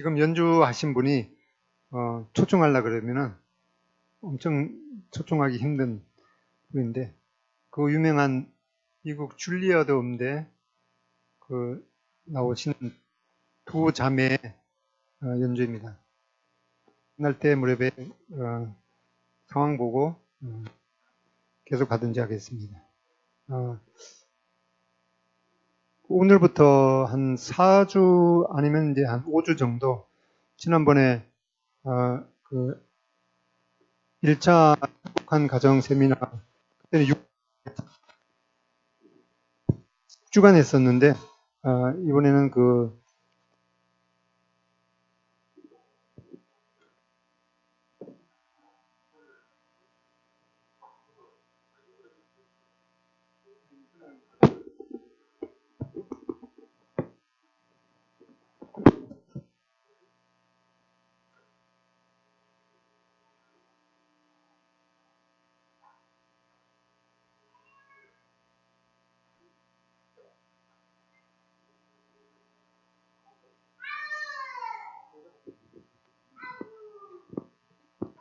지금 연주하신 분이 초청하려 그러면은 엄청 초청하기 힘든 분인데, 그 유명한 미국 줄리어드 음대 그 나오신 두 자매의 연주입니다. 끝날 때 무렵에 상황 보고 계속 하든지 하겠습니다. 오늘부터 한 4주 아니면 이제 한 5주 정도, 지난번에 그 1차 행복한 가정 세미나 그때는 6주간 했었는데, 이번에는 한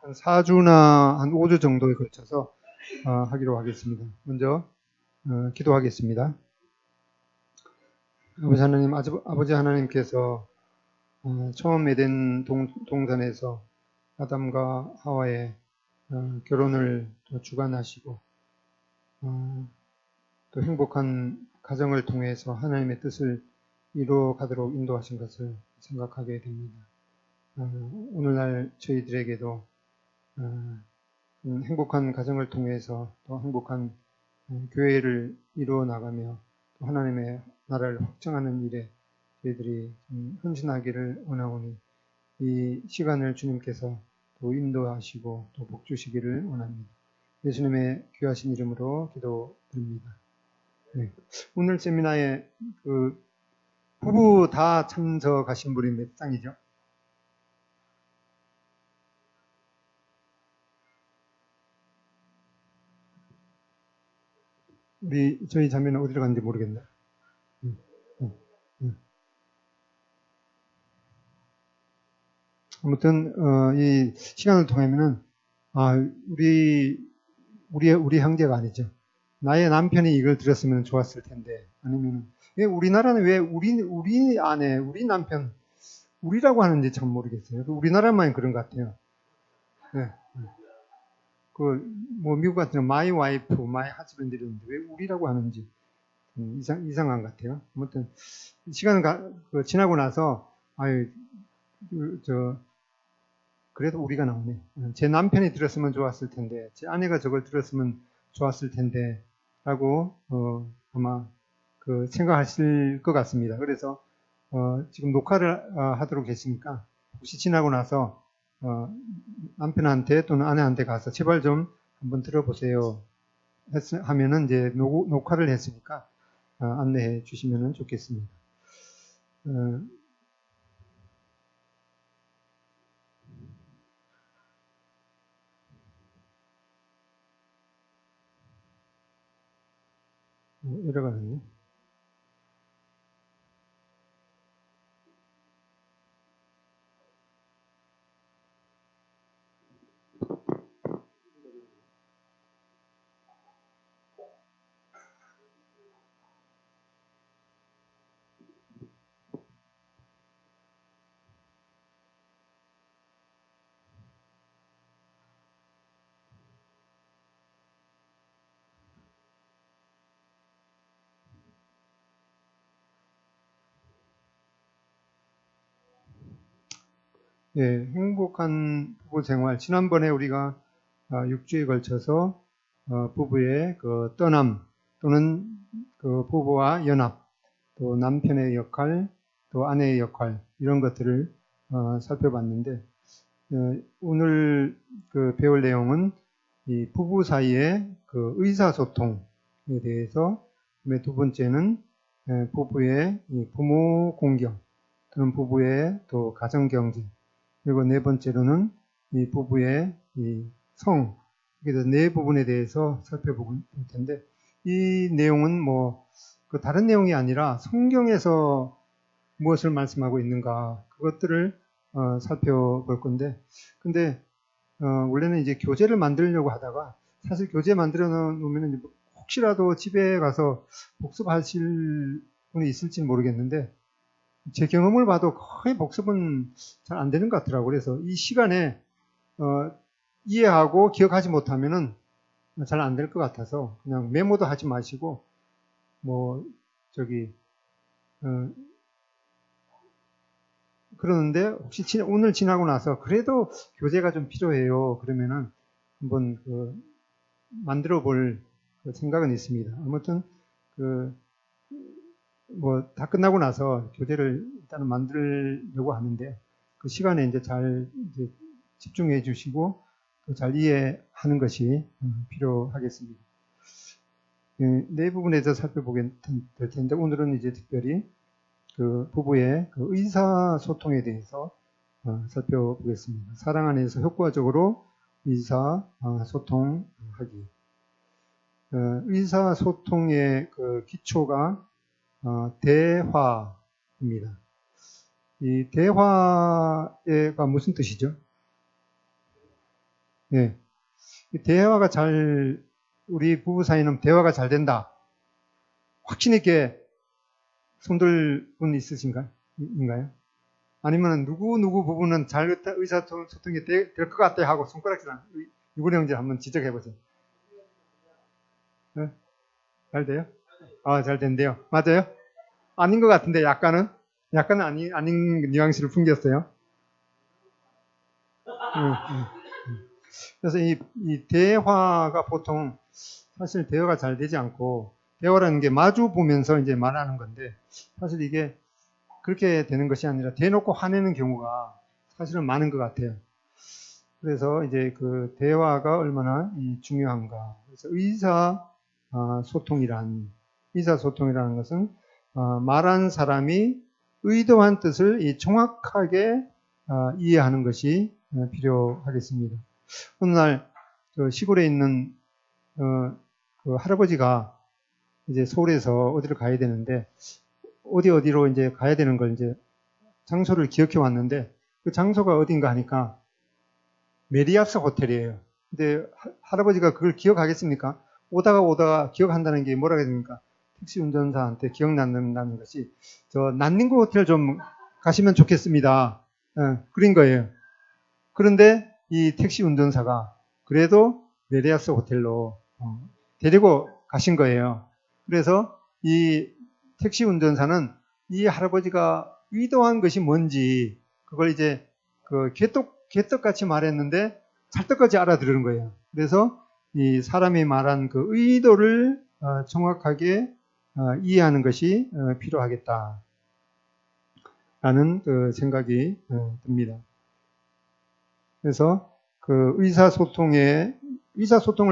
4주나 한 5주 정도에 걸쳐서 하기로 하겠습니다. 먼저 기도하겠습니다. 아버지 하나님, 아버지 하나님께서 처음 에덴 동산에서 아담과 하와의 결혼을 주관하시고 또 행복한 가정을 통해서 하나님의 뜻을 이루어 가도록 인도하신 것을 생각하게 됩니다. 오늘날 저희들에게도 행복한 가정을 통해서 또 행복한 교회를 이루어 나가며 또 하나님의 나라를 확장하는 일에 저희들이 헌신하기를 원하오니 이 시간을 주님께서 또 인도하시고 또 복 주시기를 원합니다. 예수님의 귀하신 이름으로 기도드립니다. 네. 오늘 세미나에 부부 다 참석하신 분이 몇 장이죠? 저희 자매는 어디로 갔는지 모르겠네. 아무튼 이 시간을 통하면은 우리 형제가 아니죠. 나의 남편이 이걸 들었으면 좋았을 텐데, 아니면 왜 우리나라는 왜 우리 아내, 우리 남편, 우리라고 하는지 참 모르겠어요. 우리나라만 그런 것 같아요. 네. 뭐 미국 같은 경우 my wife, my husband 이러는데 왜 우리라고 하는지 이상한 것 같아요. 아무튼 시간은 지나고 나서 그래도 우리가 나오네. 제 남편이 들었으면 좋았을 텐데, 제 아내가 저걸 들었으면 좋았을 텐데 라고 아마 생각하실 것 같습니다. 그래서 지금 녹화를 하도록 했으니까 혹시 지나고 나서 남편한테 또는 아내한테 가서 제발 좀 한번 들어보세요 하면은 이제 녹화를 했으니까 안내해 주시면 좋겠습니다. 이러가네요. 예, 행복한 부부 생활. 지난번에 우리가 6주에 걸쳐서 부부의 떠남 또는 부부와 연합, 또 남편의 역할, 또 아내의 역할, 이런 것들을 살펴봤는데, 오늘 배울 내용은 이 부부 사이의 의사소통에 대해서, 두 번째는 부부의 부모 공경 또는 부부의 또 가정경제, 그리고 네 번째로는 이 부부의 이 성, 이렇게 네 부분에 대해서 살펴볼 텐데, 이 내용은 다른 내용이 아니라 성경에서 무엇을 말씀하고 있는가, 그것들을 살펴볼 건데, 근데 원래는 이제 교재를 만들려고 하다가 사실 교재 만들어 놓으면 혹시라도 집에 가서 복습하실 분이 있을지는 모르겠는데 제 경험을 봐도 거의 복습은 잘 안 되는 것 같더라고요. 그래서 이 시간에 이해하고 기억하지 못하면은 잘 안 될 것 같아서 그냥 메모도 하지 마시고 뭐 저기 그러는데 혹시 오늘 지나고 나서 그래도 교재가 좀 필요해요. 그러면은 한번 만들어 볼 생각은 있습니다. 아무튼 뭐 다 끝나고 나서 교재를 일단은 만들려고 하는데 그 시간에 이제 잘 이제 집중해 주시고 또 잘 이해하는 것이 필요하겠습니다. 네 부분에 대해서 살펴보게 될 텐데 오늘은 이제 특별히 그 부부의 그 의사소통에 대해서 살펴보겠습니다. 사랑 안에서 효과적으로 의사소통하기. 의사소통의 그 기초가 대화입니다. 이 대화가 무슨 뜻이죠? 네. 대화가 우리 부부 사이는 대화가 잘 된다. 확신 있게 손들 분 있으신가요? 아니면 누구 부부는 잘 의사소통이 될 것 같아 하고 손가락질한 유근혜 형제 한번 지적해 보세요. 네? 잘 돼요? 잘 된대요. 맞아요? 아닌 것 같은데 약간은 아닌 뉘앙스를 풍겼어요. 그래서 이 대화가 보통 사실 대화가 잘 되지 않고 대화라는 게 마주 보면서 이제 말하는 건데 사실 이게 그렇게 되는 것이 아니라 대놓고 화내는 경우가 사실은 많은 것 같아요. 그래서 이제 그 대화가 얼마나 중요한가. 그래서 의사소통이라는 것은 말한 사람이 의도한 뜻을 정확하게 이해하는 것이 필요하겠습니다. 어느 날 시골에 있는 그 할아버지가 이제 서울에서 어디를 가야 되는데 어디로 이제 가야 되는 걸 이제 장소를 기억해 왔는데 그 장소가 어딘가 하니까 메리아스 호텔이에요. 근데 할아버지가 그걸 기억하겠습니까? 오다가 기억한다는 게 뭐라 해야 됩니까? 택시 운전사한테 기억난다는 것이 난닝구 호텔 좀 가시면 좋겠습니다. 그린 거예요. 그런데 이 택시 운전사가 그래도 메리아스 호텔로 데리고 가신 거예요. 그래서 이 택시 운전사는 이 할아버지가 의도한 것이 뭔지 그걸 이제 개떡같이 말했는데 찰떡같이 알아들은 거예요. 그래서 이 사람이 말한 그 의도를 정확하게 이해하는 것이 필요하겠다라는 그 생각이 듭니다. 그래서 그 의사소통을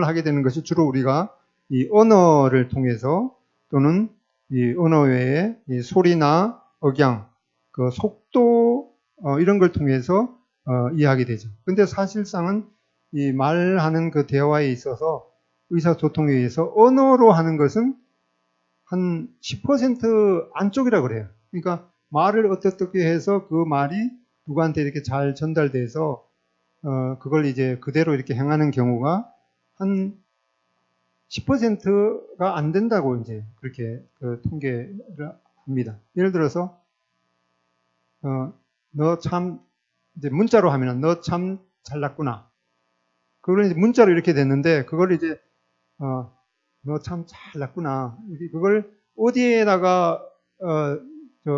하게 되는 것이 주로 우리가 이 언어를 통해서 또는 이 언어 외에 이 소리나 억양, 그 속도 이런 걸 통해서 이해하게 되죠. 근데 사실상은 이 말하는 그 대화에 있어서 의사소통에 의해서 언어로 하는 것은 한 10% 안쪽이라 그래요. 그러니까 말을 어떻게 해서 그 말이 누구한테 이렇게 잘 전달돼서 그걸 이제 그대로 이렇게 행하는 경우가 한 10%가 안 된다고 이제 그렇게 통계를 합니다. 예를 들어서 너 참 이제 문자로 하면은 너 참 잘났구나. 그걸 이제 문자로 이렇게 됐는데 그걸 이제 너 참 잘났구나. 그걸 어디에다가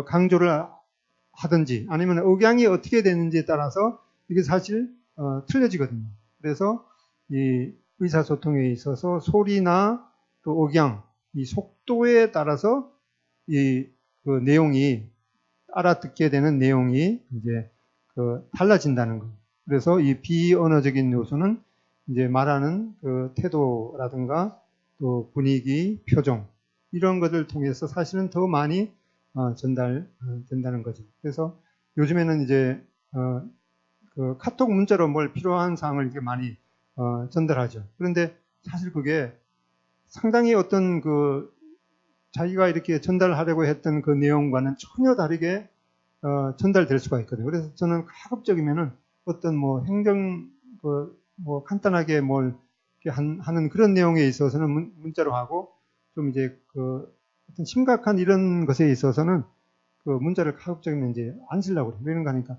강조를 하든지 아니면 억양이 어떻게 되는지에 따라서 이게 사실 틀려지거든요. 그래서 이 의사소통에 있어서 소리나 또 억양, 이 속도에 따라서 그 내용이 알아듣게 되는 내용이 이제 달라진다는 거. 그래서 이 비언어적인 요소는 이제 말하는 그 태도라든가 또 분위기, 표정 이런 것을 통해서 사실은 더 많이 전달된다는 거죠. 그래서 요즘에는 이제 그 카톡 문자로 뭘 필요한 사항을 이렇게 많이 전달하죠. 그런데 사실 그게 상당히 어떤 자기가 이렇게 전달하려고 했던 그 내용과는 전혀 다르게 전달될 수가 있거든요. 그래서 저는 가급적이면은 어떤 뭐 행정, 뭐 간단하게 뭘 하는 그런 내용에 있어서는 문자로 하고, 좀 이제 어떤 심각한 이런 것에 있어서는 문자를 가급적이면 이제 안 쓰려고 그래요. 왜 그런가 하니까,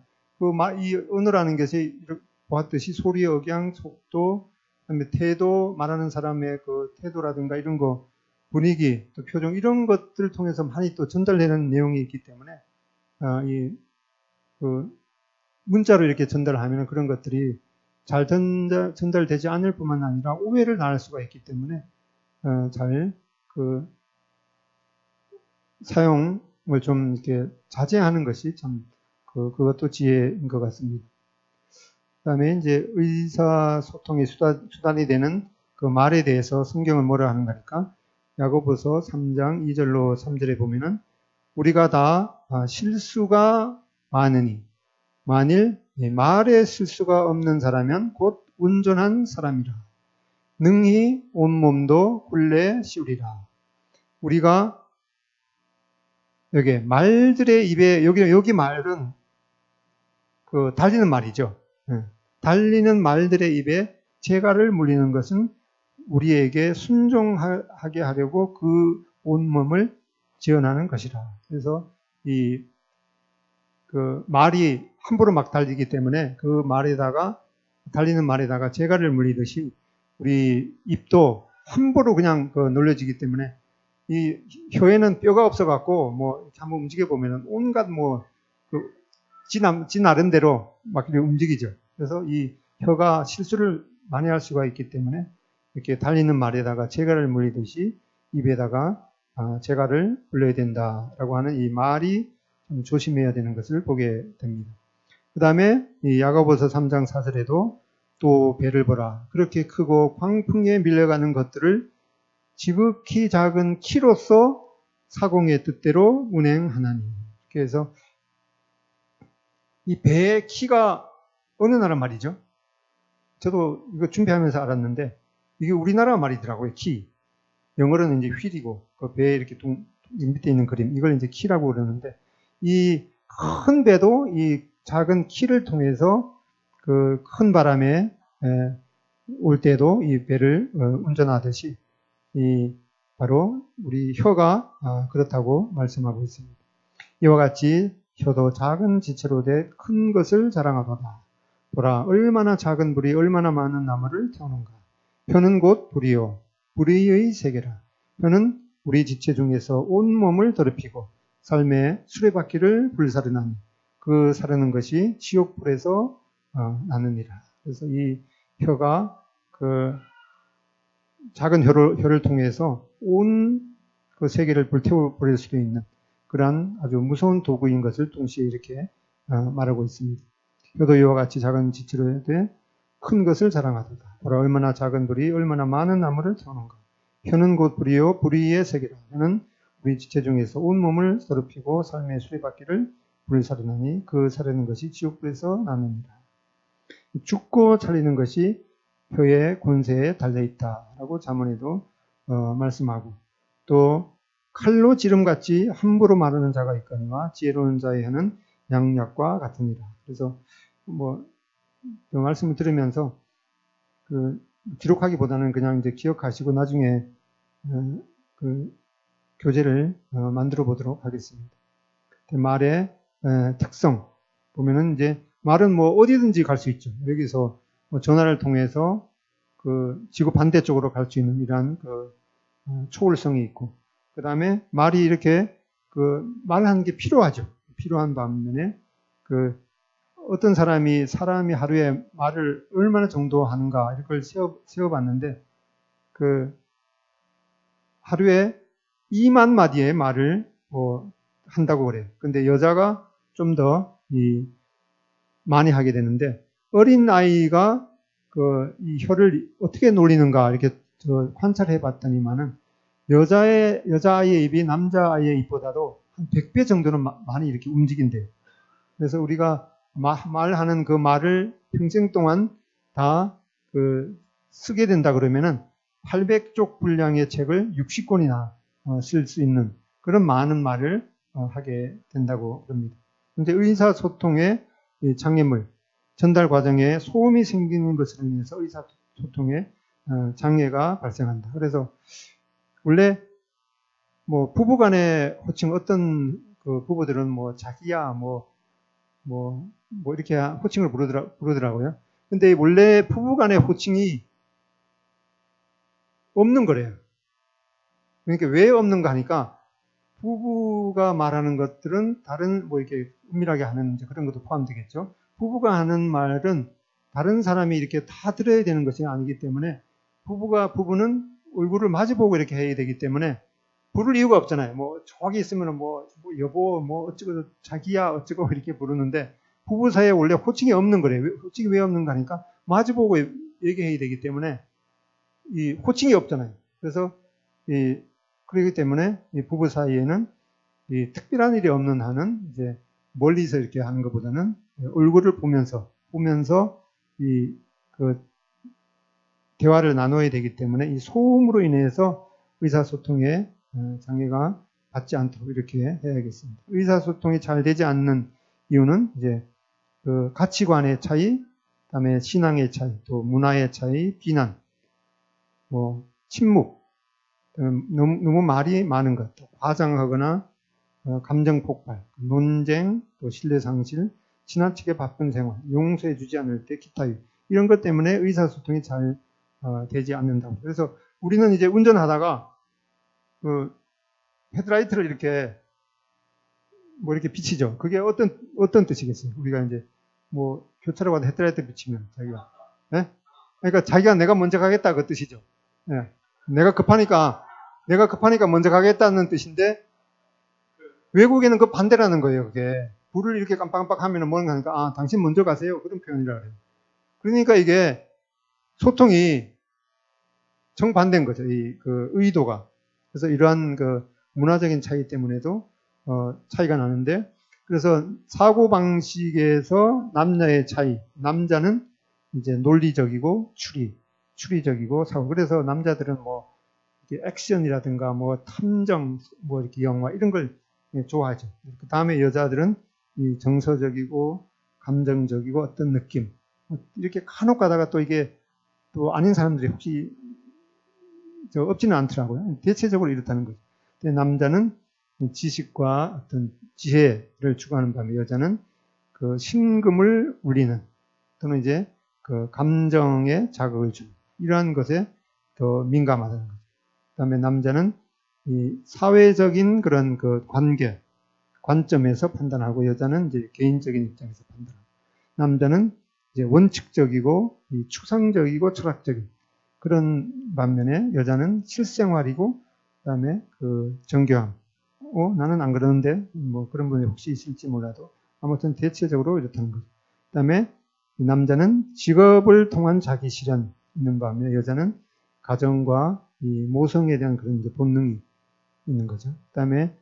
이 언어라는 것이 보았듯이 소리의 억양, 속도, 그다음에 태도, 말하는 사람의 그 태도라든가 이런 거, 분위기, 또 표정, 이런 것들을 통해서 많이 또 전달되는 내용이 있기 때문에, 문자로 이렇게 전달하면 그런 것들이 잘 전달되지 않을 뿐만 아니라 오해를 낳을 수가 있기 때문에, 잘 사용을 좀 이렇게 자제하는 것이 참, 그것도 지혜인 것 같습니다. 그 다음에 이제 의사소통의 수단이 되는 그 말에 대해서 성경은 뭐라 하는가 하니까, 야고보서 3장 2절로 3절에 보면은, 우리가 다 실수가 많으니, 만일 말에 실수가 없는 사람은 곧 온전한 사람이라. 능히 온몸도 굴레 씌우리라. 우리가 여기 말들의 입에, 여기 말은 달리는 말이죠. 달리는 말들의 입에 재갈을 물리는 것은 우리에게 순종하게 하려고 그 온몸을 지어나는 것이라. 그래서 말이 함부로 막 달리기 때문에 달리는 말에다가 재갈을 물리듯이 우리 입도 함부로 그냥 놀려지기 때문에, 이 혀에는 뼈가 없어갖고 뭐 한번 움직여 보면은 온갖 지 나름대로 막 움직이죠. 그래서 이 혀가 실수를 많이 할 수가 있기 때문에 이렇게 달리는 말에다가 재갈을 물리듯이 입에다가 재갈을 물려야 된다라고 하는 이 말이 좀 조심해야 되는 것을 보게 됩니다. 그 다음에 이 야고보서 3장 4절에도 또 배를 보라. 그렇게 크고 광풍에 밀려가는 것들을 지극히 작은 키로서 사공의 뜻대로 운행하나니. 그래서 이 배의 키가 어느 나라 말이죠? 저도 이거 준비하면서 알았는데 이게 우리나라 말이더라고요. 키. 영어로는 이제 휠이고 그 배에 이렇게 밑에 있는 그림, 이걸 이제 키라고 그러는데, 이 큰 배도 이 작은 키를 통해서 그 큰 바람에 올 때도 이 배를 운전하듯이 바로 우리 혀가 그렇다고 말씀하고 있습니다. 이와 같이 혀도 작은 지체로 돼 큰 것을 자랑하도다. 보라, 얼마나 작은 불이 얼마나 많은 나무를 태우는가. 혀는 곧 불이요 불의의 세계라. 혀는 우리 지체 중에서 온 몸을 더럽히고 삶의 수레바퀴를 불사르나니 그 사르는 것이 지옥불에서 나느니라. 그래서 이 혀가 작은 혀를 통해서 온 그 세계를 불태워버릴 수도 있는 그러한 아주 무서운 도구인 것을 동시에 이렇게 말하고 있습니다. 혀도 이와 같이 작은 지체로 돼 큰 것을 자랑하도다. 보라, 얼마나 작은 불이 얼마나 많은 나무를 태우는가. 혀는 곧 불이요 불의의 세계라. 혀는 우리 지체 중에서 온 몸을 더럽히고 삶의 수레바퀴를 불사르나니 그 사르는 것이 지옥불에서 나느니라. 죽고 살리는 것이 혀의 권세에 달려있다라고 잠언에도 말씀하고, 또 칼로 지름같이 함부로 말하는 자가 있거니와 지혜로운 자의 혀는 양약과 같으니라. 그래서 그 말씀을 들으면서 기록하기보다는 그냥 이제 기억하시고 나중에 교재를 만들어 보도록 하겠습니다. 말의 특성 보면은 이제 말은 뭐 어디든지 갈 수 있죠. 여기서 전화를 통해서 지구 반대쪽으로 갈 수 있는 이러한 초월성이 있고, 그 다음에 말이 이렇게 말하는 게 필요하죠. 필요한 반면에 어떤 사람이 하루에 말을 얼마나 정도 하는가 이걸 세어봤는데 하루에 2만 마디의 말을 한다고 그래요. 근데 여자가 좀 더 많이 하게 되는데, 어린 아이가 이 혀를 어떻게 놀리는가 이렇게 관찰해 봤더니만은 여자아이의 입이 남자아이의 입보다도 한 100배 정도는 많이 이렇게 움직인대요. 그래서 우리가 말하는 그 말을 평생 동안 다 쓰게 된다 그러면은 800쪽 분량의 책을 60권이나 쓸 수 있는 그런 많은 말을 하게 된다고 합니다. 이제 의사소통의 장애물, 전달 과정에 소음이 생기는 것으로 인해서 의사소통에 장애가 발생한다. 그래서 원래 뭐 부부간의 호칭 어떤 그 부부들은 뭐 자기야 뭐 이렇게 호칭을 부르더라고요. 근데 원래 부부간의 호칭이 없는 거래요. 그러니까 왜 없는가 하니까 부부가 말하는 것들은 다른 뭐 이렇게 은밀하게 하는 이제 그런 것도 포함되겠죠. 부부가 하는 말은 다른 사람이 이렇게 다 들어야 되는 것이 아니기 때문에 부부는 얼굴을 마주보고 이렇게 해야 되기 때문에 부를 이유가 없잖아요. 뭐 저기 있으면은 뭐 여보 뭐 어쩌고 자기야 어쩌고 이렇게 부르는데 부부 사이에 원래 호칭이 없는 거래요. 호칭이 왜 없는가 하니까 마주보고 얘기해야 되기 때문에 이 호칭이 없잖아요. 그래서 그렇기 때문에 이 부부 사이에는 이 특별한 일이 없는 한은 이제 멀리서 이렇게 하는 것보다는 얼굴을 보면서 이 그 대화를 나눠야 되기 때문에 이 소음으로 인해서 의사소통에 장애가 받지 않도록 이렇게 해야겠습니다. 의사소통이 잘 되지 않는 이유는 이제 그 가치관의 차이, 그다음에 신앙의 차이, 또 문화의 차이, 비난, 뭐 침묵, 너무 말이 많은 것, 과장하거나 감정 폭발, 논쟁, 또 신뢰 상실, 지나치게 바쁜 생활, 용서해주지 않을 때 기타 이런 것 때문에 의사소통이 잘 되지 않는다고. 그래서 우리는 이제 운전하다가 그 헤드라이트를 이렇게 뭐 이렇게 비치죠. 그게 어떤 뜻이겠어요? 우리가 이제 뭐 교차로 가다 헤드라이트 비치면 자기가 그러니까 자기가 내가 먼저 가겠다 그 뜻이죠. 예. 내가 급하니까 먼저 가겠다는 뜻인데 외국에는 그 반대라는 거예요. 그게 불을 이렇게 깜빡깜빡 하면은 뭔가 하니까 당신 먼저 가세요. 그런 표현이라 그래요. 그러니까 이게 소통이 정반대인 거죠. 그 의도가. 그래서 이러한 그 문화적인 차이 때문에도 차이가 나는데 그래서 사고방식에서 남녀의 차이. 남자는 이제 논리적이고 추리적이고 사고. 그래서 남자들은 뭐 이렇게 액션이라든가 뭐 탐정, 뭐 이렇게 영화 이런 걸 좋아하죠. 그 다음에 여자들은 이 정서적이고 감정적이고 어떤 느낌. 이렇게 간혹 가다가 또 이게 또 아닌 사람들이 혹시 없지는 않더라고요. 대체적으로 이렇다는 거죠. 남자는 지식과 어떤 지혜를 추구하는 반면 여자는 그 심금을 울리는 또는 이제 그 감정에 자극을 주는 이러한 것에 더 민감하다는 거죠. 그다음에 남자는 이 사회적인 그런 그 관점에서 판단하고 여자는 이제 개인적인 입장에서 판단하고 남자는 이제 원칙적이고 추상적이고 철학적인 그런 반면에 여자는 실생활이고 그다음에 그 정교함. 나는 안 그러는데 뭐 그런 분이 혹시 있을지 몰라도 아무튼 대체적으로 이렇다는 거죠. 그다음에 남자는 직업을 통한 자기 실현 있는 반면에 여자는 가정과 이 모성에 대한 그런 본능이 있는 거죠. 그다음에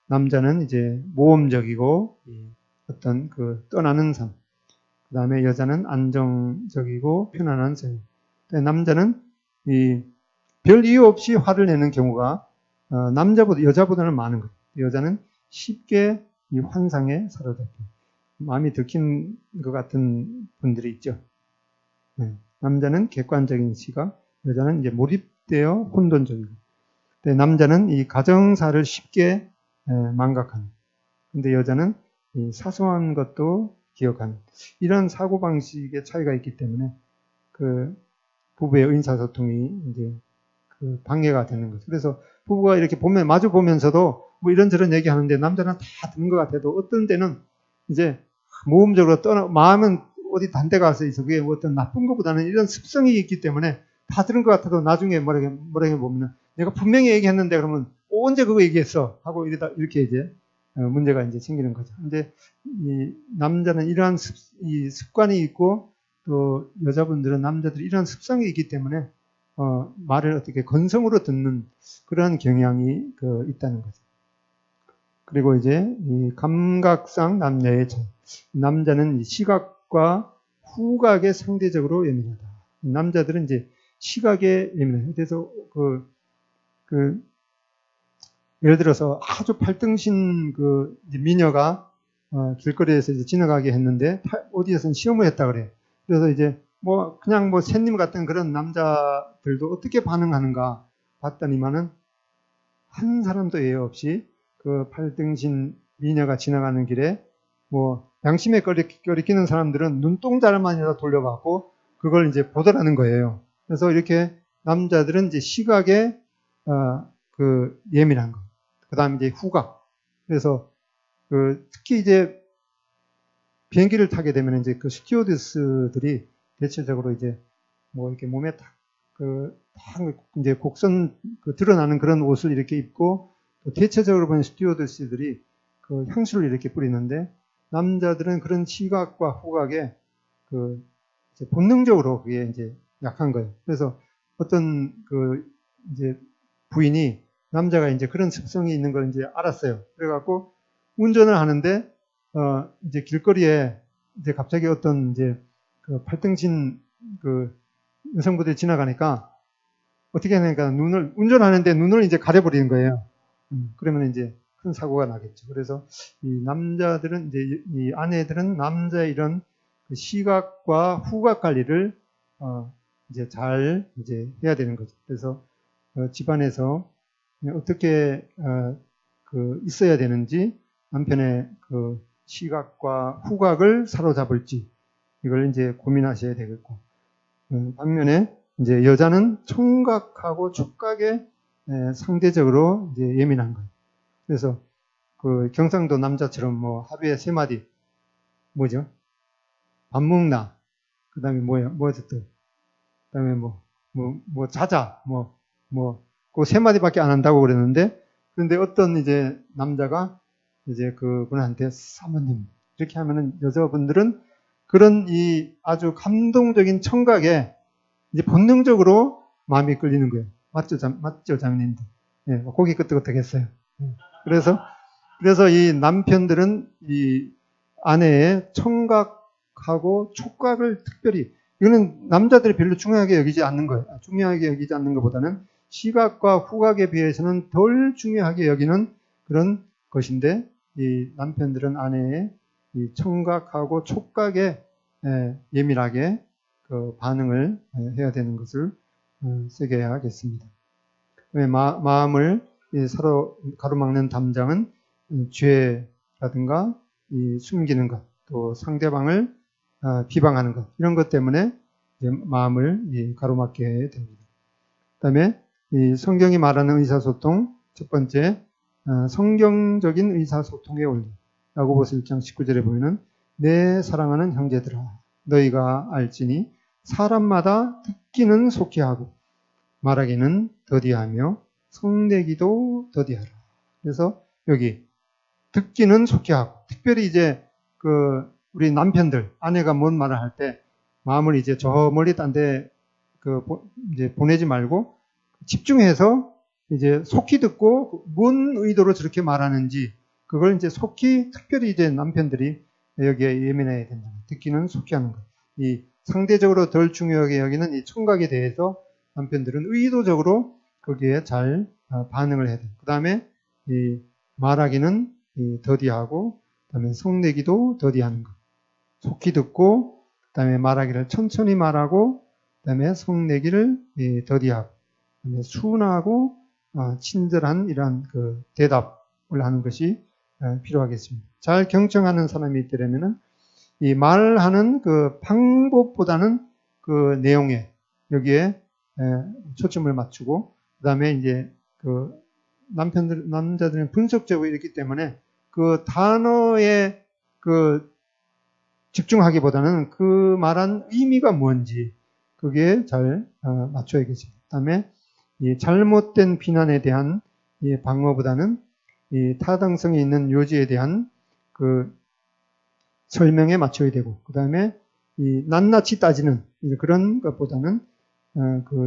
남자는 이제 모험적이고 어떤 그 떠나는 삶. 그다음에 여자는 안정적이고 편안한 삶. 남자는 별 이유 없이 화를 내는 경우가 여자보다는 많은 거예요. 여자는 쉽게 이 환상에 사로잡힌 마음이 들킨 것 같은 분들이 있죠. 남자는 객관적인 시각, 여자는 이제 몰입되어 혼돈적이고, 남자는 이 가정사를 쉽게 망각하는. 근데 여자는 이 사소한 것도 기억하는. 이런 사고방식의 차이가 있기 때문에 그 부부의 의사소통이 이제 그 방해가 되는 거죠. 그래서 부부가 이렇게 마주 보면서도 뭐 이런저런 얘기하는데 남자는 다 듣는 것 같아도 어떤 때는 이제 모험적으로 마음은 어디 단 데 가서 있어. 그게 뭐 어떤 나쁜 것보다는 이런 습성이 있기 때문에 다 들은 것 같아도 나중에 뭐라게 보면은 내가 분명히 얘기했는데 그러면 언제 그거 얘기했어? 하고 이렇게 이제 문제가 이제 생기는 거죠. 근데 이 남자는 이러한 습관이 있고 또 여자분들은 남자들이 이러한 습성이 있기 때문에 말을 어떻게 건성으로 듣는 그러한 경향이 있다는 거죠. 그리고 이제 이 감각상 남녀의 차이. 남자는 시각과 후각에 상대적으로 예민하다. 남자들은 이제 시각에 예민해요. 그래서 예를 들어서 아주 팔등신 미녀가 길거리에서 이제 지나가게 했는데 어디에서는 시험을 했다 그래. 그래서 이제 그냥 샌님 같은 그런 남자들도 어떻게 반응하는가 봤더니만은 한 사람도 예외 없이 그 팔등신 미녀가 지나가는 길에 양심에 거리끼는 사람들은 눈동자만이라도 돌려봤고 그걸 이제 보더라는 거예요. 그래서 이렇게 남자들은 이제 시각에 예민한 거. 그 다음에 이제 후각. 그래서 특히 이제 비행기를 타게 되면 이제 그 스튜어디스들이 대체적으로 이제 이렇게 몸에 딱 이제 곡선 드러나는 그런 옷을 이렇게 입고 또 대체적으로 보면 스튜어디스들이 그 향수를 이렇게 뿌리는데 남자들은 그런 시각과 후각에 이제 본능적으로 그게 이제 약한 거예요. 그래서 어떤 이제 부인이 남자가 이제 그런 습성이 있는 걸 이제 알았어요. 그래갖고 운전을 하는데 이제 길거리에 이제 갑자기 어떤 이제 팔등신 여성분들이 지나가니까 어떻게 하니까 운전하는데 눈을 이제 가려버리는 거예요. 그러면 이제 큰 사고가 나겠죠. 그래서 이 남자들은 이제 이 아내들은 남자의 이런 시각과 후각 관리를 이제 잘 이제 해야 되는 거죠. 그래서 집안에서 어떻게 있어야 되는지 남편의 시각과 후각을 사로잡을지 이걸 이제 고민하셔야 되겠고 반면에 이제 여자는 청각하고 촉각에 상대적으로 이제 예민한 거예요. 그래서 경상도 남자처럼 하루에 3마디 뭐죠? 밥 먹나? 그 다음에 뭐였어 또? 그 다음에 자자 그 3마디밖에 안 한다고 그랬는데 그런데 어떤 이제 남자가 이제 그분한테 사모님 이렇게 하면은 여자분들은 그런 이 아주 감동적인 청각에 이제 본능적으로 마음이 끌리는 거예요. 맞죠, 장님들? 예, 고기 끄덕끄덕했어요. 그래서 이 남편들은 이 아내의 청각하고 촉각을 특별히 이거는 남자들이 별로 중요하게 여기지 않는 거예요. 중요하게 여기지 않는 것보다는 시각과 후각에 비해서는 덜 중요하게 여기는 그런 것인데 이 남편들은 아내의 이 청각하고 촉각에 예민하게 반응을 해야 되는 것을 새겨야겠습니다. 마음을 서로 가로막는 담장은 죄라든가 숨기는 것, 또 상대방을 비방하는 것 이런 것 때문에 마음을 가로막게 됩니다. 그다음에 이 성경이 말하는 의사소통 첫 번째 성경적인 의사소통의 원리 야고보서 1장 19절에 보면은 내 사랑하는 형제들아 너희가 알지니 사람마다 듣기는 속히 하고 말하기는 더디하며 성내기도 더디하라. 그래서 여기 듣기는 속히 하고 특별히 이제 우리 남편들 아내가 뭔 말을 할 때 마음을 이제 저 멀리 딴 데 이제 보내지 말고 집중해서 이제 속히 듣고 뭔 의도로 저렇게 말하는지 그걸 이제 속히 특별히 이제 남편들이 여기에 예민해야 된다. 듣기는 속히 하는 것. 이 상대적으로 덜 중요하게 여기는 이 청각에 대해서 남편들은 의도적으로 거기에 잘 반응을 해야 돼요. 그 다음에 이 말하기는 더디하고 그 다음에 성내기도 더디하는 것. 속히 듣고 그 다음에 말하기를 천천히 말하고 그 다음에 성내기를 더디하고 그 다음에 순하고 친절한 이러한 대답을 하는 것이 필요하겠습니다. 잘 경청하는 사람이 있더라면은 이 말하는 방법보다는 내용에 여기에 초점을 맞추고 그 다음에 이제 남자들은 분석적으로 있기 때문에 단어에 집중하기보다는 말한 의미가 뭔지 그게 잘 맞춰야겠습니다. 그 다음에 이 잘못된 비난에 대한 이 방어보다는 이 타당성이 있는 요지에 대한 설명에 맞춰야 되고 그 다음에 이 낱낱이 따지는 그런 것보다는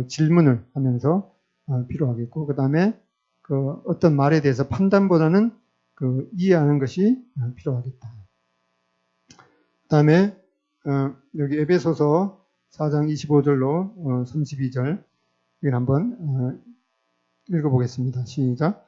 질문을 하면서 필요하겠고 그 다음에 어떤 말에 대해서 판단보다는 이해하는 것이 필요하겠다. 그 다음에 여기 에베소서 4장 25절로 32절 이걸 한번 읽어보겠습니다. 시작.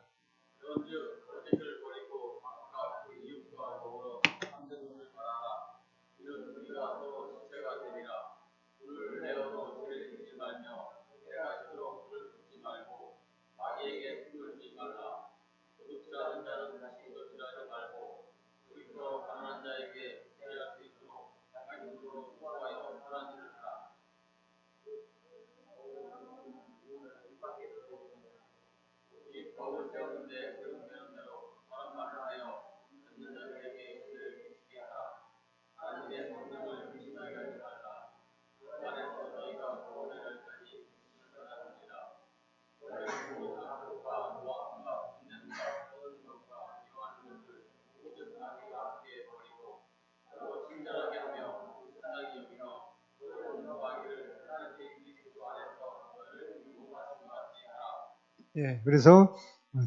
예, 그래서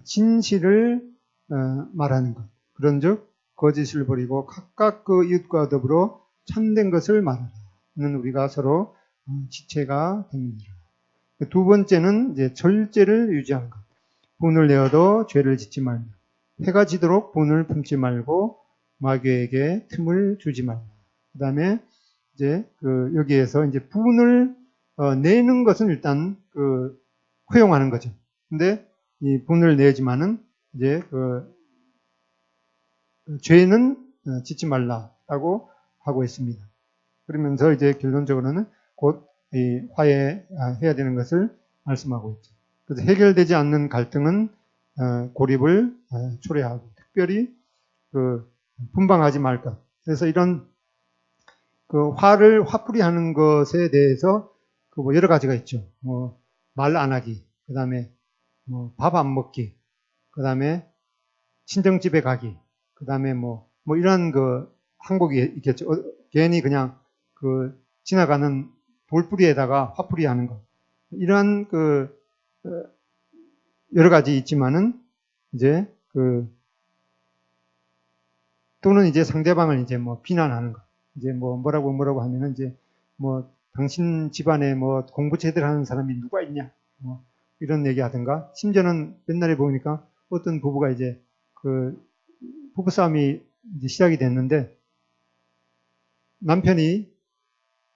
진실을 말하는 것. 그런즉 거짓을 버리고 각각 그 이웃과 더불어 참된 것을 말하라. 는 우리가 서로 지체가 됩니다. 두 번째는 이제 절제를 유지하는 것. 분을 내어도 죄를 짓지 말라. 해가 지도록 분을 품지 말고 마귀에게 틈을 주지 말라. 그 다음에 이제 여기에서 이제 분을 내는 것은 일단 허용하는 거죠. 근데 이 분을 내지만은 이제 죄는 짓지 말라라고 하고 있습니다. 그러면서 이제 결론적으로는 곧 이 화해해야 되는 것을 말씀하고 있죠. 그래서 해결되지 않는 갈등은 고립을 초래하고 특별히 분방하지 말 것. 그래서 이런 화풀이하는 것에 대해서 뭐 여러 가지가 있죠. 뭐 말 안 하기, 그 다음에 뭐 밥 안 먹기, 그 다음에 친정집에 가기, 그 다음에 뭐 이런 항목이 있겠죠. 괜히 그냥 지나가는 돌뿌리에다가 화풀이 하는 것. 이러한 여러 가지 있지만은 이제 또는 이제 상대방을 이제 뭐 비난하는 것. 이제 뭐라고 하면은 이제 뭐 당신 집안에 뭐 공부 제대로 하는 사람이 누가 있냐. 뭐 이런 얘기 하든가. 심지어는 옛날에 보니까 어떤 부부가 이제 부부싸움이 이제 시작이 됐는데 남편이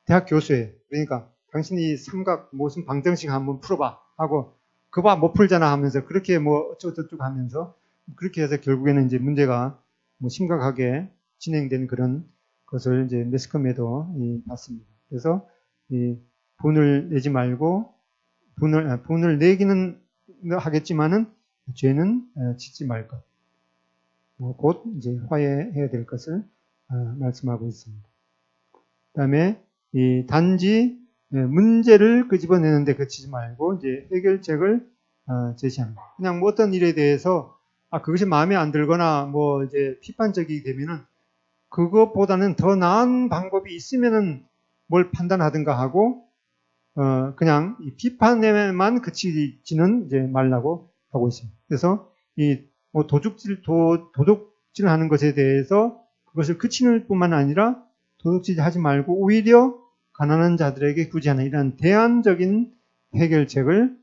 대학 교수예요. 그러니까 당신이 삼각 무슨 방정식 한번 풀어봐 하고 그봐 못 풀잖아 하면서 그렇게 뭐 어쩌고저쩌고 하면서 그렇게 해서 결국에는 이제 문제가 뭐 심각하게 진행된 그런 것을 이제 매스컴에도 봤습니다. 그래서 이 분을 내지 말고 분을 내기는 하겠지만은 죄는 짓지 말 것. 곧 이제 화해해야 될 것을 말씀하고 있습니다. 그다음에 이 단지 문제를 끄집어내는데 그치지 말고 이제 해결책을 제시합니다. 그냥 뭐 어떤 일에 대해서 그것이 마음에 안 들거나 뭐 이제 비판적이 되면은 그것보다는 더 나은 방법이 있으면은 뭘 판단하든가 하고 그냥 이 비판에만 그치지는 이제 말라고 하고 있습니다. 그래서 뭐 도둑질하는 것에 대해서 그것을 그치는 뿐만 아니라 도둑질하지 말고 오히려 가난한 자들에게 구제하는 이런 대안적인 해결책을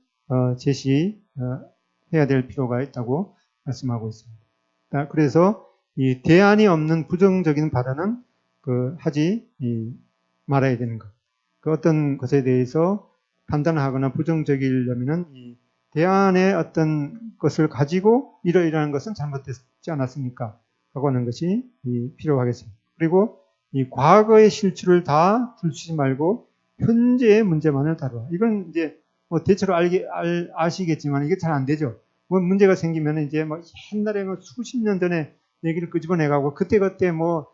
제시해야 될 필요가 있다고 말씀하고 있습니다. 그래서 이 대안이 없는 부정적인 발언은 하지 말아야 되는 것. 어떤 것에 대해서 판단하거나 부정적이려면은 이 대안의 어떤 것을 가지고 이러이러한 것은 잘못되지 않았습니까? 하고 하는 것이 필요하겠습니다. 그리고 이 과거의 실추를 다 들추지 말고 현재의 문제만을 다루어. 이건 이제 뭐 대체로 아시겠지만 이게 잘 안 되죠. 뭐 문제가 생기면 이제 뭐 옛날에 뭐 수십 년 전에 얘기를 끄집어내가고 그때 뭐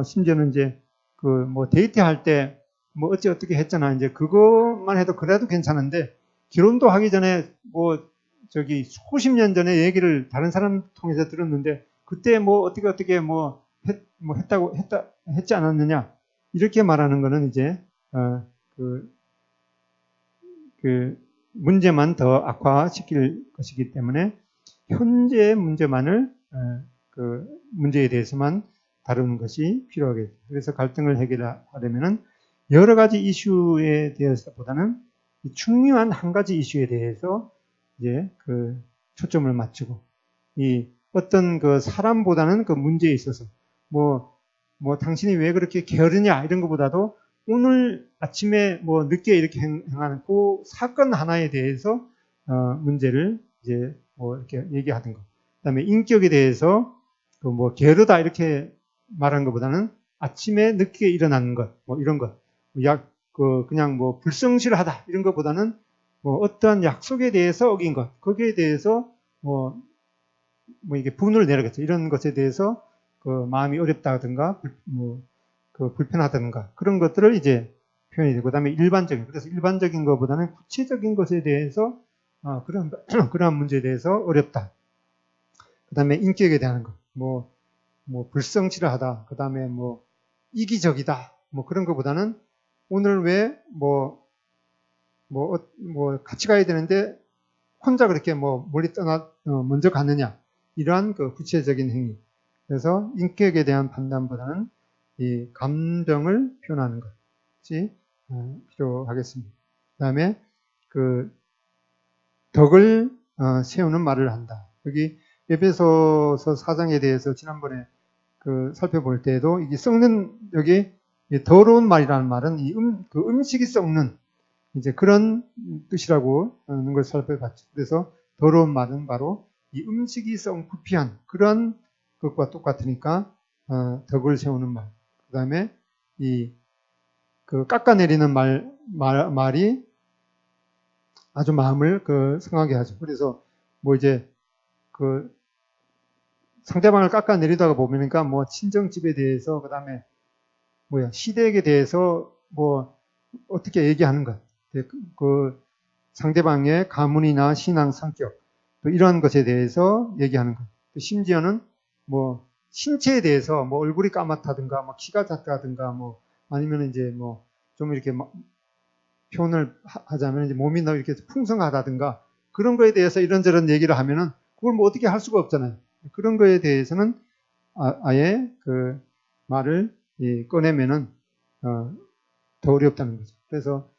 심지어는 이제 뭐 데이트할 때 뭐 어떻게 했잖아. 이제 그것만 해도 그래도 괜찮은데 결혼도 하기 전에 뭐 수십 년 전에 얘기를 다른 사람 통해서 들었는데 그때 뭐 어떻게 했지 않았느냐 이렇게 말하는 거는 이제 문제만 더 악화시킬 것이기 때문에 현재의 문제만을 문제에 대해서만 다루는 것이 필요하겠죠. 그래서 갈등을 해결하려면은 여러 가지 이슈에 대해서보다는 중요한 한 가지 이슈에 대해서 이제 초점을 맞추고 이 어떤 사람보다는 문제에 있어서 뭐 당신이 왜 그렇게 게으르냐 이런 것보다도 오늘 아침에 뭐 늦게 이렇게 행하는 그 사건 하나에 대해서 문제를 이제 뭐 이렇게 얘기하는 것. 그다음에 인격에 대해서 뭐 게으르다 이렇게 말하는 것보다는 아침에 늦게 일어나는 것, 뭐 이런 것, 그냥 뭐 불성실하다 이런 것보다는 뭐 어떠한 약속에 대해서 어긴 것, 거기에 대해서 뭐 이게 분을 내려겠죠. 이런 것에 대해서 마음이 어렵다든가 불편하다든가 그런 것들을 이제 표현이 되고 그다음에 그래서 일반적인 것보다는 구체적인 것에 대해서 그런 문제에 대해서 어렵다. 그다음에 인격에 대한 것, 뭐 불성실하다. 그다음에 뭐 이기적이다. 뭐 그런 것보다는 오늘 왜 같이 가야 되는데 혼자 그렇게 뭐 멀리 먼저 가느냐, 이러한 그 구체적인 행위. 그래서 인격에 대한 판단보다는 이 감정을 표현하는 것이 필요하겠습니다. 그 다음에 그 덕을 세우는 말을 한다. 여기 에베소서 4장에 대해서 지난번에 그 살펴볼 때에도 이게 썩는, 여기 더러운 말이라는 말은 그 음식이 썩는 이제 그런 뜻이라고 하는 걸 살펴봤죠. 그래서 더러운 말은 바로 이 음식이 부피한 그런 것과 똑같으니까 덕을 세우는 말. 그 다음에 그 깎아내리는 말이 아주 마음을 상하게 하죠. 그래서 뭐 이제 그 상대방을 깎아내리다가 보니까 뭐 친정집에 대해서, 그 다음에 시댁에 대해서 뭐 어떻게 얘기하는 것, 그 상대방의 가문이나 신앙 성격, 또 이러한 것에 대해서 얘기하는 것. 또 심지어는 뭐 신체에 대해서 뭐 얼굴이 까맣다든가, 뭐 키가 작다든가, 뭐 아니면 이제 뭐 좀 이렇게 표현을 하자면 이제 몸이 너무 이렇게 풍성하다든가 그런 거에 대해서 이런저런 얘기를 하면은 그걸 뭐 어떻게 할 수가 없잖아요. 그런 거에 대해서는 아예 그 말을 꺼내면은 더 어렵다는 거죠. 그래서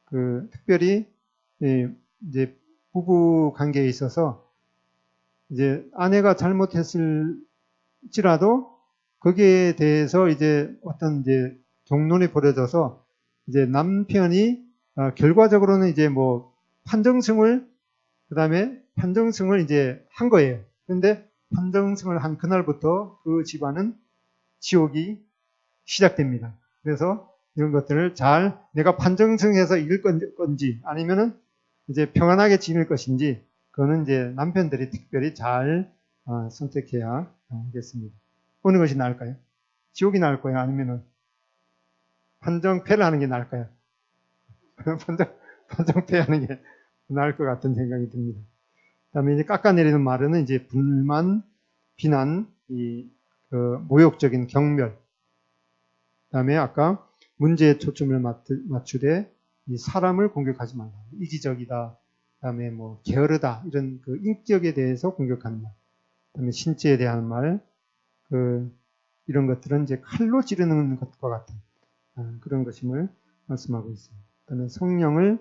그 특별히 이제 부부 관계에 있어서 이제 아내가 잘못했을지라도 거기에 대해서 이제 어떤 이제 경론이 벌어져서 이제 남편이 결과적으로는 이제 뭐 판정승을 이제 한 거예요. 그런데 판정승을 한 그날부터 그 집안은 지옥이 시작됩니다. 그래서 이런 것들을 잘 내가 판정승해서 이길 건지 아니면은 이제 평안하게 지낼 것인지 그거는 이제 남편들이 특별히 잘 선택해야 하겠습니다. 어느 것이 나을까요? 지옥이 나을 거예요? 아니면은 판정패를 하는 게 나을까요? 판정패하는 게 나을 것 같은 생각이 듭니다. 그다음에 이제 깎아내리는 말은 이제 불만, 비난, 모욕적인 경멸. 그다음에 아까 문제에 초점을 맞추되 이 사람을 공격하지 말라. 이기적이다. 그다음에 뭐 게으르다. 이런 그 인격에 대해서 공격하는 말. 그다음에 신체에 대한 말. 이런 것들은 이제 칼로 찌르는 것과 같은 그런 것임을 말씀하고 있습니다. 그다음에 성령을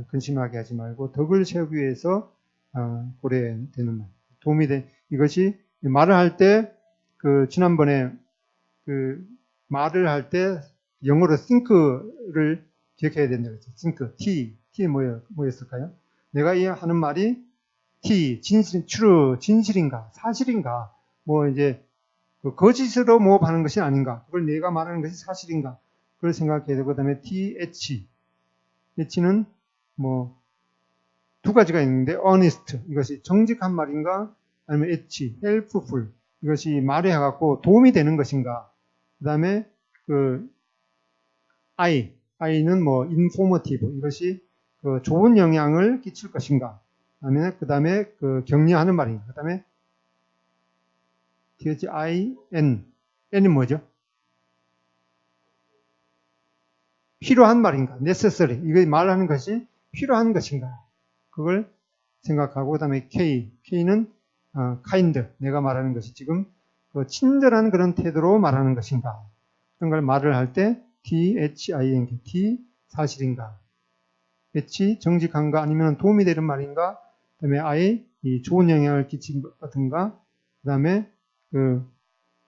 근심하게 하지 말고 덕을 세우기 위해서 고려되는 말. 도움이 돼. 이것이 말을 할 때 지난번에 말을 할 때 영어로 think를 기억해야 된다고 했죠. think. T 뭐였을까요? 내가 하는 말이 true, 진실인가, 사실인가, 뭐 이제 거짓으로 모험하는 것이 아닌가, 그걸 내가 말하는 것이 사실인가, 그걸 생각해야 되고, 그 다음에 h는 뭐 두 가지가 있는데, honest, 이것이 정직한 말인가, 아니면 helpful, 이것이 말에 해갖고 도움이 되는 것인가, 그 다음에 I는 뭐 informative, 이것이 좋은 영향을 끼칠 것인가, 아니면 그 다음에 격려하는 말인가, 그 다음에 N은 뭐죠? 필요한 말인가, necessary, 이거 말하는 것이 필요한 것인가, 그걸 생각하고, 그 다음에 K는 kind, 내가 말하는 것이 지금 친절한 그런 태도로 말하는 것인가, 그런 걸 말을 할 때 T 사실인가, H 정직한가, 아니면 도움이 되는 말인가, 그 다음에 I 좋은 영향을 끼친 것 같은가, 그 다음에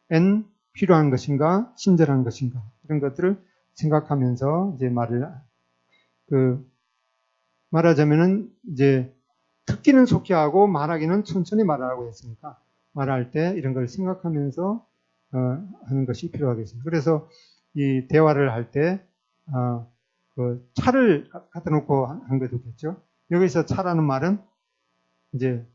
N 필요한 것인가, 친절한 것인가, 이런 것들을 생각하면서 이제 말하자면은 이제 듣기는 속히 하고 말하기는 천천히 말하라고 했으니까 말할 때 이런 걸 생각하면서 하는 것이 필요하겠습니다. 그래서 이 대화를 할 때 차를 갖다 놓고 한 것도 있겠죠. 여기서 차라는 말은 이제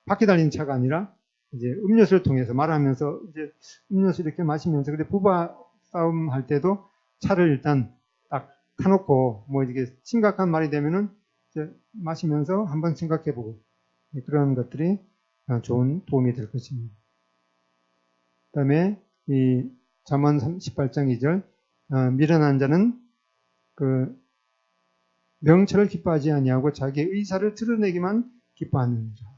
바퀴 달린 차가 아니라 이제 음료수를 통해서 말하면서 이제 음료수 이렇게 마시면서, 근데 부부싸움 할 때도 차를 일단 딱 타놓고 뭐 이게 심각한 말이 되면은 이제 마시면서 한번 생각해보고, 그런 것들이 좋은 도움이 될 것입니다. 그 다음에 이 잠언 18장 2절, 미련한 자는 명철을 기뻐하지 아니하고 자기의 의사를 드러내기만 기뻐하느니라.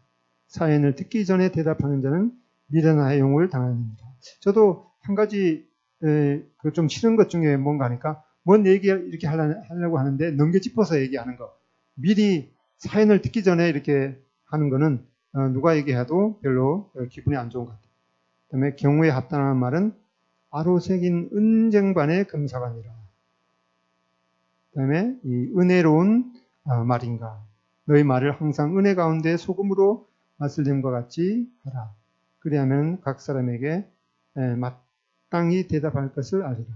사연을 듣기 전에 대답하는 자는 미련하여 용을 당하느니라. 저도 한 가지 좀 싫은 것 중에 뭔가 하니까 뭔 얘기 이렇게 하려고 하는데 넘겨 짚어서 얘기하는 거. 미리 사연을 듣기 전에 이렇게 하는 거는 누가 얘기해도 별로 기분이 안 좋은 것 같아요. 그다음에 경우에 합당한 말은 아로새긴 은쟁반의 금사관이라. 그다음에 이 은혜로운 말인가. 너희 말을 항상 은혜 가운데 소금으로 맛을 냄과 같이 하라. 그리하면 각 사람에게 마땅히 대답할 것을 알리라.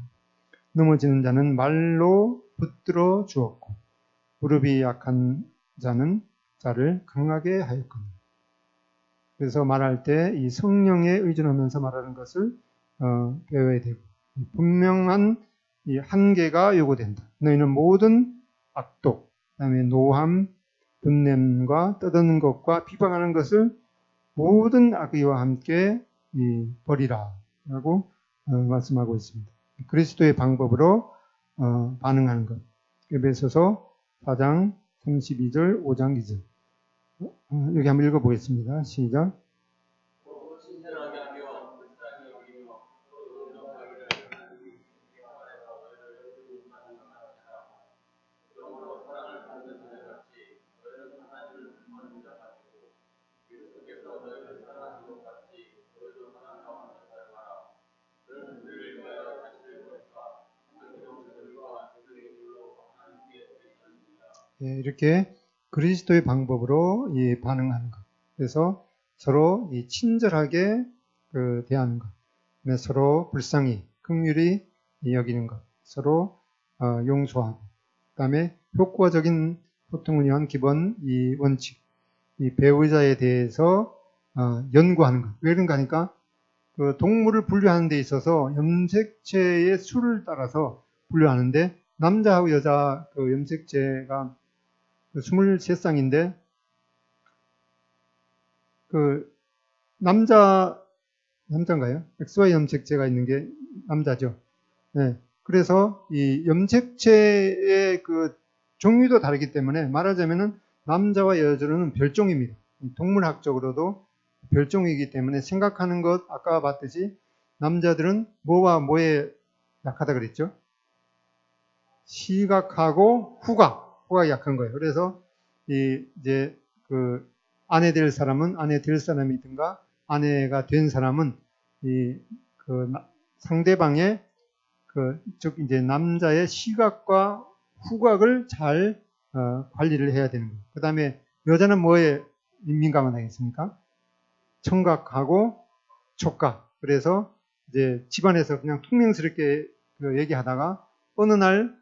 넘어지는 자는 말로 붙들어 주었고 무릎이 약한 자는 자를 강하게 하였거늘. 그래서 말할 때 이 성령에 의존하면서 말하는 것을 배워야 되고 분명한 이 한계가 요구된다. 너희는 모든 악독, 그다음에 노함, 분냄과 떠드는 것과 비방하는 것을 모든 악의와 함께 버리라 라고 말씀하고 있습니다. 그리스도의 방법으로 반응하는 것. 에베소서 4장 32절, 5장 2절. 여기 한번 읽어보겠습니다. 시작. 이렇게 그리스도의 방법으로 반응하는 것. 그래서 서로 친절하게 대하는 것. 서로 불쌍히, 긍휼히 여기는 것. 서로 용서하고. 그 다음에 효과적인 소통을 위한 기본 원칙. 이 배우자에 대해서 연구하는 것. 왜 그런가 하니까 그 동물을 분류하는 데 있어서 염색체의 수를 따라서 분류하는데 남자하고 여자 그 염색체가 23쌍인데, 남자인가요? XY 염색체가 있는 게 남자죠. 네. 그래서 이 염색체의 그 종류도 다르기 때문에 말하자면은 남자와 여자는 별종입니다. 동물학적으로도 별종이기 때문에 생각하는 것, 아까 봤듯이 남자들은 뭐와 뭐에 약하다 그랬죠? 시각하고 후각이 약한 거예요. 그래서 이제 그 아내 될 사람은 아내 될 사람이든가 아내가 된 사람은 그 상대방의 즉 이제 남자의 시각과 후각을 잘 관리를 해야 되는 거예요. 그 다음에 여자는 뭐에 민감하겠습니까? 청각하고 촉각. 그래서 이제 집안에서 그냥 퉁명스럽게 얘기하다가 어느 날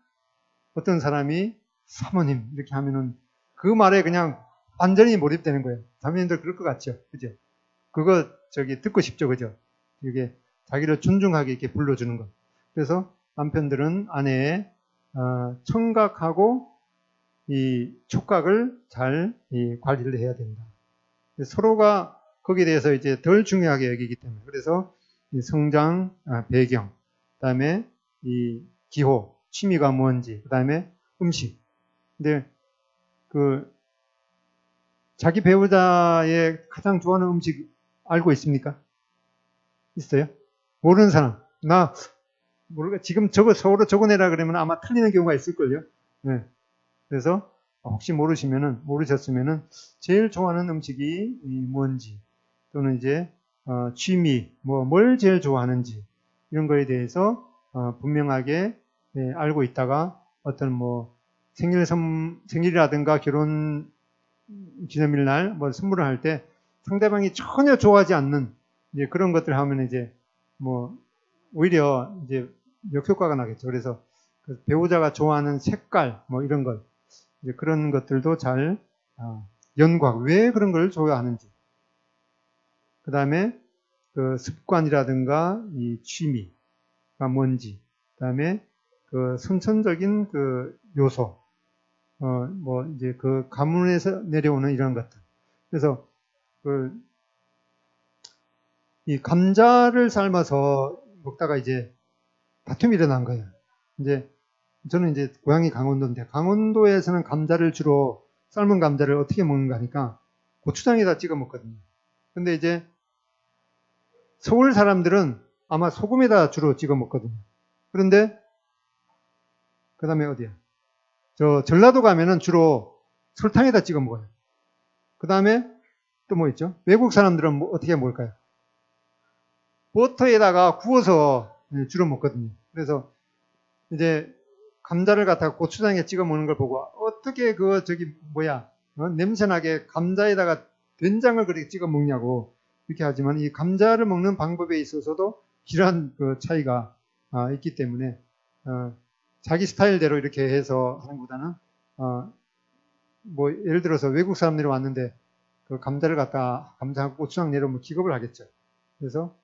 어떤 사람이 사모님 이렇게 하면은 그 말에 그냥 완전히 몰입되는 거예요. 자매님들 그럴 것 같죠? 그죠? 그거 듣고 싶죠? 그죠? 이게 자기를 존중하게 이렇게 불러주는 것. 그래서 남편들은 아내의 청각하고 이 촉각을 잘 관리를 해야 된다. 서로가 거기에 대해서 이제 덜 중요하게 여기기 때문에. 그래서 이 성장 배경, 그다음에 이 기호, 취미가 뭔지, 그다음에 음식. 근데 자기 배우자의 가장 좋아하는 음식 알고 있습니까? 있어요? 모르는 사람. 나 모르겠. 지금 서로 적어내라 그러면 아마 틀리는 경우가 있을걸요. 네. 그래서 혹시 모르셨으면은 제일 좋아하는 음식이 뭔지 또는 이제 취미 뭘 제일 좋아하는지 이런 거에 대해서 분명하게 알고 있다가 어떤 생일이라든가 결혼 기념일날 선물을 할 때 상대방이 전혀 좋아하지 않는 이제 그런 것들 하면 이제 오히려 이제 역효과가 나겠죠. 그래서 그 배우자가 좋아하는 색깔 이런 것 이제 그런 것들도 잘 연구하고 왜 그런 걸 좋아하는지 그 다음에 그 습관이라든가 이 취미가 뭔지 그 다음에 그 선천적인 그 요소 이제 그 가문에서 내려오는 이런 것들. 그래서 이 감자를 삶아서 먹다가 이제 다툼이 일어난 거예요. 이제 저는 이제 고향이 강원도인데 강원도에서는 감자를 주로 삶은 감자를 어떻게 먹는가 하니까 고추장에다 찍어 먹거든요. 근데 이제 서울 사람들은 아마 소금에다 주로 찍어 먹거든요. 그런데 그 다음에 어디야? 저 전라도 가면은 주로 설탕에다 찍어 먹어요. 그 다음에 또 뭐 있죠? 외국 사람들은 뭐 어떻게 먹을까요? 버터에다가 구워서 주로 먹거든요. 그래서 이제 감자를 갖다가 고추장에 찍어 먹는 걸 보고 어떻게 냄새나게 감자에다가 된장을 그렇게 찍어 먹냐고 이렇게 하지만 이 감자를 먹는 방법에 있어서도 이러한 그 차이가 있기 때문에 자기 스타일대로 이렇게 해서 하는 것보다는 뭐 예를 들어서 외국 사람들이 왔는데 그 감자를 갖다 감자하고 고추장 내려오면 기겁을 하겠죠. 그래서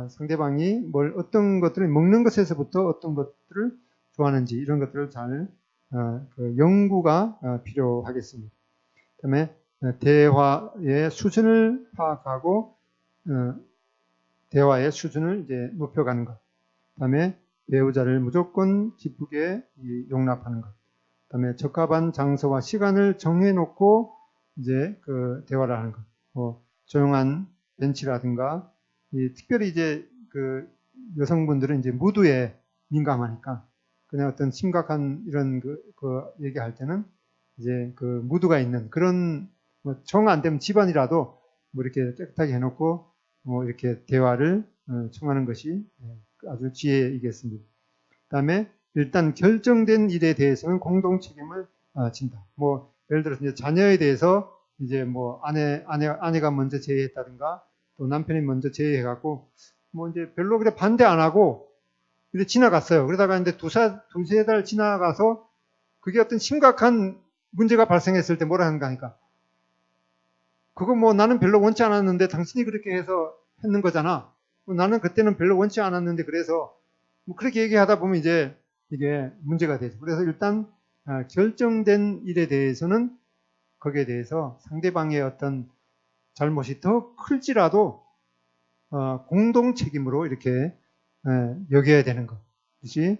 상대방이 어떤 것들을 먹는 것에서부터 어떤 것들을 좋아하는지 이런 것들을 잘 그 연구가 필요하겠습니다. 그다음에 대화의 수준을 파악하고 대화의 수준을 이제 높여가는 것. 그다음에 배우자를 무조건 기쁘게 용납하는 것. 그다음에 적합한 장소와 시간을 정해놓고 이제 그 대화를 하는 것. 조용한 벤치라든가 특별히 이제 그 여성분들은 이제 무드에 민감하니까 그냥 어떤 심각한 이런 그 얘기할 때는 이제 그 무드가 있는 그런 정 안 되면 집안이라도 뭐 이렇게 깨끗하게 해놓고 이렇게 대화를 청하는 것이 아주 지혜이겠습니다. 그다음에 일단 결정된 일에 대해서는 공동 책임을 진다. 뭐 예를 들어서 이제 자녀에 대해서 이제 뭐 아내가 먼저 제의했다든가 또 남편이 먼저 제의해갖고 뭐 이제 별로 그래 반대 안 하고 근데 지나갔어요. 그러다가 이제 두세 달 지나가서 그게 어떤 심각한 문제가 발생했을 때 뭐라 하는가 하니까 그거 뭐 나는 별로 원치 않았는데 당신이 그렇게 해서 했는 거잖아. 나는 그때는 별로 원치 않았는데 그래서 뭐 그렇게 얘기하다 보면 이제 이게 문제가 되죠. 그래서 일단 결정된 일에 대해서는 거기에 대해서 상대방의 어떤 잘못이 더 클지라도 공동 책임으로 이렇게 여겨야 되는 것이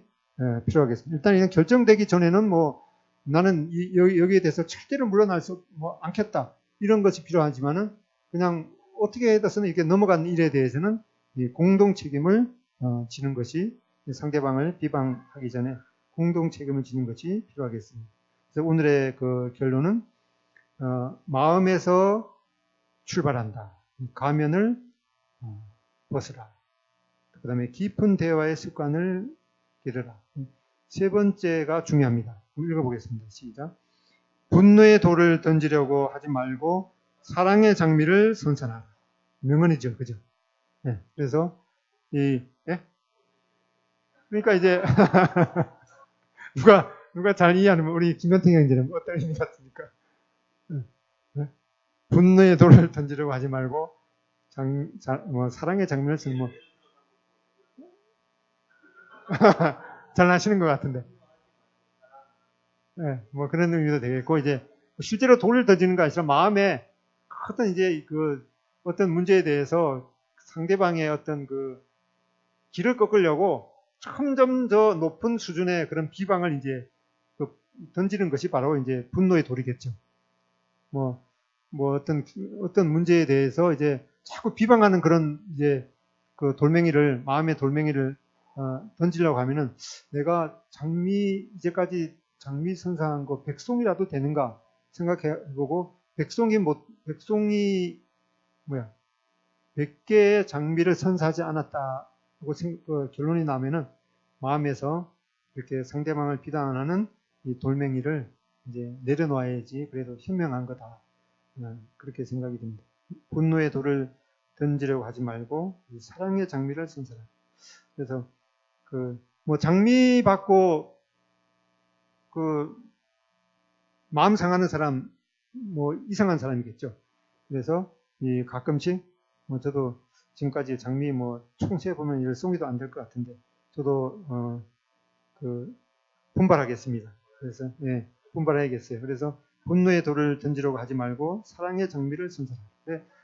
필요하겠습니다. 일단 이건 결정되기 전에는 뭐 나는 여기에 대해서 절대로 물러날 수 않겠다 이런 것이 필요하지만은 그냥 어떻게 해서는 이렇게 넘어간 일에 대해서는 공동 책임을 지는 것이 상대방을 비방하기 전에 공동 책임을 지는 것이 필요하겠습니다. 그래서 오늘의 그 결론은 마음에서 출발한다. 가면을 벗으라. 그 다음에 깊은 대화의 습관을 기르라. 세 번째가 중요합니다. 읽어보겠습니다. 시작. 분노의 돌을 던지려고 하지 말고 사랑의 장미를 선선하라. 명언이죠. 그죠? 네, 그래서 그러니까 이제 누가 잘 이해하면 우리 김현태 형제는 어떤 의미 같습니까? 분노의 돌을 던지려고 하지 말고 사랑의 장미를 선선하라. 잘 아시는 것 같은데. 네, 뭐 그런 의미도 되겠고, 이제 실제로 돌을 던지는 거 아니라 마음에 어떤 이제 어떤 문제에 대해서 상대방의 어떤 길을 꺾으려고 점점 더 높은 수준의 그런 비방을 이제 던지는 것이 바로 이제 분노의 돌이겠죠. 뭐 어떤 문제에 대해서 이제 자꾸 비방하는 그런 이제 마음의 돌멩이를 던지려고 하면은 내가 이제까지 장미 선사한 거 100송이라도 되는가 생각해보고 100개의 장미를 선사하지 않았다고 결론이 나면은 마음에서 이렇게 상대방을 비난하는 이 돌멩이를 이제 내려놔야지 그래도 현명한 거다. 그렇게 생각이 듭니다. 분노의 돌을 던지려고 하지 말고 사랑의 장미를 선사하라. 그래서 장미 받고 마음 상하는 사람 이상한 사람이겠죠. 그래서 가끔씩 저도 지금까지 장미 총세 보면 10송이도 안 될 것 같은데 저도 분발하겠습니다. 그래서 분발해야겠어요. 그래서 분노의 돌을 던지려고 하지 말고 사랑의 장미를 선사하라.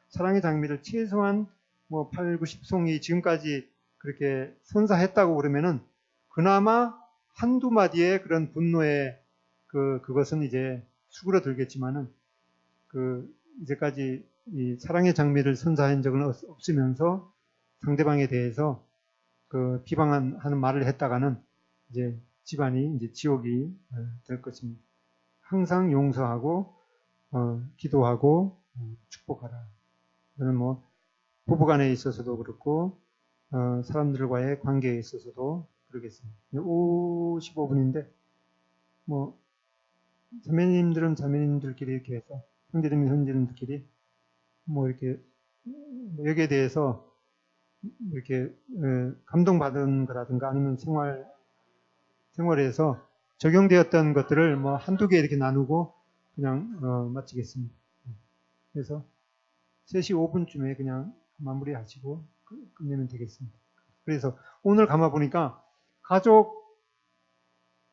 사랑의 장미를 최소한 8, 90송이 지금까지 그렇게 선사했다고 그러면은 그나마 한두 마디의 그런 분노의 그것은 이제 수그러들겠지만은 이제까지 이 사랑의 장미를 선사한 적은 없으면서 상대방에 대해서 그 비방하는 말을 했다가는 이제 집안이 이제 지옥이 될 것입니다. 항상 용서하고 기도하고 축복하라. 저는 뭐 부부간에 있어서도 그렇고 사람들과의 관계에 있어서도 그러겠습니다. 55분인데 뭐 자매님들은 자매님들끼리 이렇게 해서 형제님은 형제님들끼리 뭐 이렇게 여기에 대해서 이렇게 감동받은 거라든가 아니면 생활에서 적용되었던 것들을 뭐 한두 개 이렇게 나누고 그냥 마치겠습니다. 그래서 3시 5분쯤에 그냥 마무리하시고 끝내면 되겠습니다. 그래서 오늘 감아 보니까 가족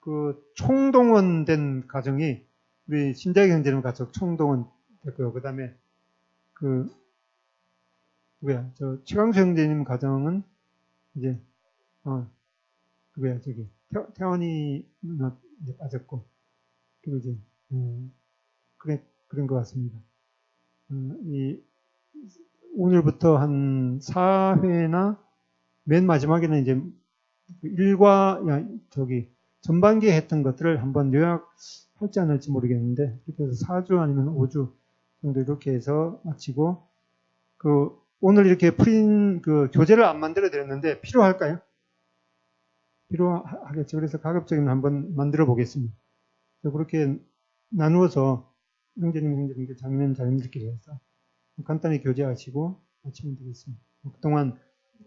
그 총동원된 가정이 우리 신자의 형제님 가족 총동원 됐고요. 그 다음에 그 누구야 저 최강수 형제님 가정은 이제 누구야 저기 태원이 누나 이제 빠졌고 그리고 이제 그런 것 같습니다. 이 오늘부터 한 4회나 맨 마지막에는 이제 일과 저기 전반기에 했던 것들을 한번 요약할지 안 할지 모르겠는데 그렇게 해서 4주 아니면 5주 정도 이렇게 해서 마치고 그 오늘 이렇게 그 교재를 안 만들어 드렸는데 필요할까요? 필요하겠죠. 그래서 가급적이면 한번 만들어 보겠습니다. 그렇게 나누어서 형제님, 자매님들끼리 해서 간단히 교제하시고 마치면 되겠습니다. 그동안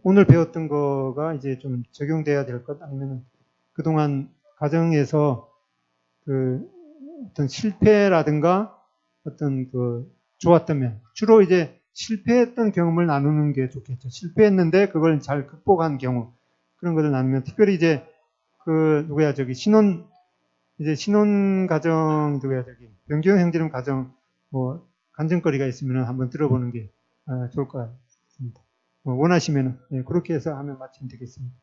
오늘 배웠던 거가 이제 좀 적용돼야 될 것 아니면 그동안 가정에서 그 어떤 실패라든가 어떤 그 좋았던 면 주로 이제 실패했던 경험을 나누는 게 좋겠죠. 실패했는데 그걸 잘 극복한 경우 그런 것을 나누면 특별히 이제 그 누구야 저기 신혼 가정 누구야 저기 병기용 형제님 가정 뭐 간증거리가 있으면 한번 들어보는 게 좋을 것 같습니다. 원하시면 그렇게 해서 하면 마치면 되겠습니다.